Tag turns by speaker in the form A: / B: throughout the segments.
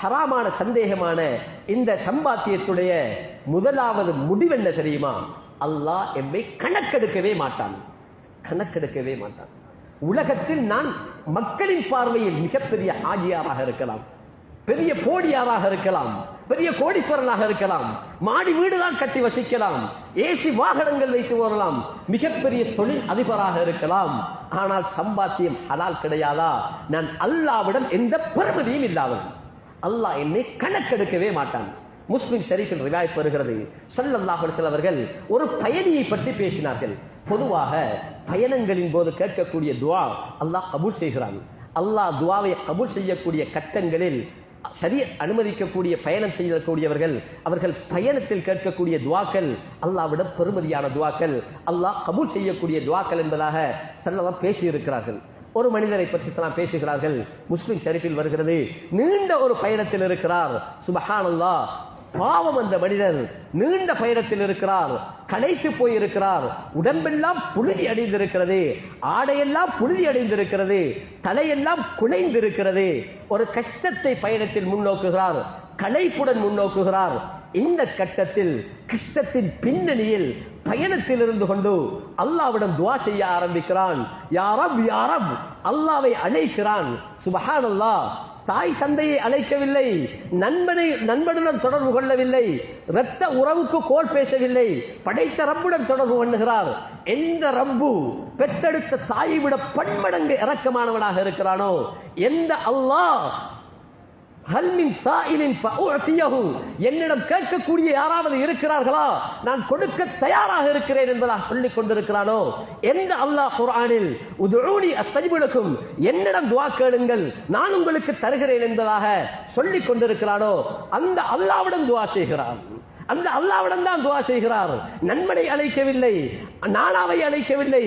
A: ஹராமான சந்தேகமான இந்த சம்பாத்தியத்துடைய முதலாவது முடிவென்ன தெரியுமா? அல்லாஹ் எம்மை கணக்கெடுக்கவே மாட்டான். கணக்கெடுக்கவே மாட்டான். உலகத்தில் நான் மக்களின் பார்வையில் மிகப்பெரிய ஆஜியாராக இருக்கலாம், பெரிய போடியாராக இருக்கலாம், பெரிய கோடீஸ்வரனாக இருக்கலாம், மாடி வீடுதான் கட்டி வசிக்கலாம், ஏசி வாகனங்கள் வைத்து வரலாம், மிகப்பெரிய தொழில் அதிபராக இருக்கலாம். ஆனால் சம்பாத்தியம் ஹலால் கிடையாதா? நான் அல்லாஹ்விடம் எந்த பெருமதியும் இல்லாதவன். அல்லாஹ் என்னை கணக்கெடுக்கவே மாட்டான். முஸ்லிம் ஷரீஃபில் ரிவாயத் வருகிறது, ஸல்லல்லாஹு அலைஹி வஸல்லம் அவர்கள் ஒரு பயணியை பற்றி பேசினார்கள். பொதுவாக பயணங்களின் போது கேட்கக்கூடிய துஆ அல்லாஹ் கபூல் செய்கிறான். அல்லாஹ் துஆவை கபூல் செய்யக்கூடிய கட்டங்களில் ஷரியத் அனுமதிக்கக்கூடிய பயணம் செய்யக்கூடியவர்கள் அவர்கள் பயணத்தில் கேட்கக்கூடிய துஆக்கள் அல்லாஹ்விடம் பெருமதியான துஆக்கள், அல்லாஹ் கபூல் செய்யக்கூடிய துஆக்கள் என்பதாக ஸல்லல்லாஹு பேசி இருக்கிறார்கள். ஒரு மனிதரை பற்றி பேசுகிறார்கள். முஸ்லிம் ஷரீஃபில் வருகிறது, நீண்ட ஒரு பயணத்தில் இருக்கிறார். சுப்ஹானல்லாஹ், பாவம் அந்த மனிதர் நீண்ட பயணத்தில் இருக்கிறார், களைத்து போயிருக்கிறார், உடம்பெல்லாம் புழுதி அடைந்திருக்கிறது, ஆடையெல்லாம் புழுதி அடைந்திருக்கிறது, தலையெல்லாம் குலைந்திருக்கிறது. ஒரு கஷ்டத்தை பயணத்தில் முன்னோக்குகிறார், களைப்புடன் முன்னோக்குகிறார். இந்த கட்டத்தில் கஷ்டத்தின் பின்னணியில் பயணத்தில் இருந்து கொண்டு அல்லாஹ்விடம் துஆ செய்ய ஆரம்பிக்கிறான். யா ரப் யா ரப், அல்லாஹ்வை அழைக்கிறான். சுப்ஹானல்லாஹ், தாய் தந்தையை அழைக்கவில்லை, நண்பனுடன் தொடர்பு கொள்ளவில்லை, இரத்த உறவுக்கு கோல் பேசவில்லை, படைத்த ரப்புடன் தொடர்பு கொள்ளுகிறார். எந்த ரப்பு பெற்றெடுத்த தாயை விட பன்மடங்கு இரக்கமானவனாக இருக்கிறானோ, எந்த அல்லாஹ் என்னிடம் கேட்கக்கூடிய யாராவது இருக்கிறார்களா, நான் கொடுக்க தயாராக இருக்கிறேன் என்பதாக சொல்லிக் கொண்டிருக்கிறானோ, எந்த அல்லாஹ் குர்ஆனில் உதுஊனி அஸ்தஜிபு லக்கும், என்னிடம் துஆ கேளுங்கள் நான் உங்களுக்கு தருகிறேன் என்பதாக சொல்லிக் கொண்டிருக்கிறானோ, அந்த அல்லாஹ்விடம் துஆ செய்கிறான். அந்த அல்லாஹ்விடம் தான் துஆ செய்கிறார். நண்பனை அழைக்கவில்லை, நானாவை அழைக்கவில்லை,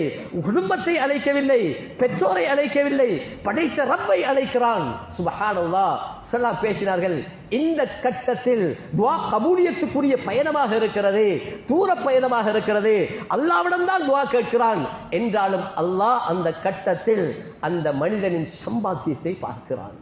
A: குடும்பத்தை அழைக்கவில்லை, பெற்றோரை அழைக்கவில்லை, படைத்த ரப்பை அழைக்கிறான். சுப்ஹானல்லாஹ், ஸல்லல்லாஹு பேசினார்கள். இந்த கட்டத்தில் துஆ கபூலியத்துக்குரிய பயணமாக இருக்கிறது, தூர பயணமாக இருக்கிறது, அல்லாஹ்விடம் தான் துஆ கேட்கிறான். என்றாலும் அல்லாஹ் அந்த கட்டத்தில் அந்த மனிதனின் சம்பாத்தியத்தை பார்க்கிறான்.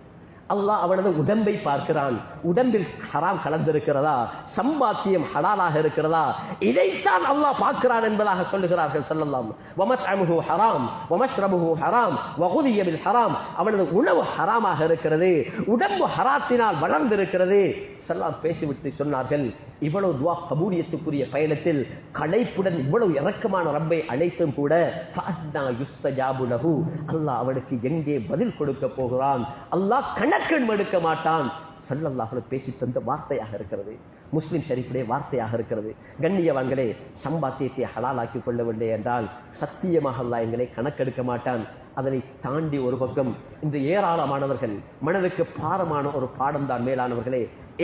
A: அல்லாஹ் அவனது உடம்பை பார்க்கிறான். உடம்பில் ஹராம் கலந்திருக்கிறதா, சம்பாத்தியம் ஹலாலாக இருக்கிறதா, இதைத்தான் அல்லாஹ் பார்க்கிறான் என்பதாக சொல்லுகிறார்கள் ஸல்லல்லாஹு. வமத்அமுஹு ஹராம் வமஷ்ரபுஹு ஹராம் வகுதிய பில் ஹராம், அவனது உணவு ஹராமாக இருக்கிறது, உடம்பு ஹராத்தினால் வளர்ந்திருக்கிறது. ஸல்லல்லாஹு பேசிவிட்டு சொன்னார்கள், இவ்வளவு துஆ கபூலியத்துக்குரிய பயணத்தில் களைப்புடன் இவ்வளவு இரக்கமான ரப்பை அழைத்தும் கூட ஃபஅன்னா யுஸ்தஜாபு லஹு, அல்லாஹ் அவனுக்கு எங்கே பதில் கொடுக்க போகிறான், அல்லாஹ் கணக்கு எடுக்க மாட்டான். ஸல்லல்லாஹு அலைஹி பேசி தந்த வார்த்தையாக இருக்கிறது, முஸ்லிம் ஷரீஃபுடைய வார்த்தையாக இருக்கிறது. கண்ணியவான்களே, சம்பாத்தியத்தை ஹலாலாக்கி கொள்ளவில்லை என்றால் சத்தியமாக அல்லாஹ் எங்களை கணக்கெடுக்க மாட்டான். அதனை தாண்டி ஒரு பக்கம் இந்த ஏராளமானவர்கள், மனதுக்கு பாரமான ஒரு பாடம் தான் மேலானவர்களே,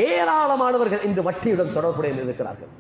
A: ஏராளமானவர்கள் இந்த வட்டியுடன் தொடர்புடைய இருக்கிறார்கள்.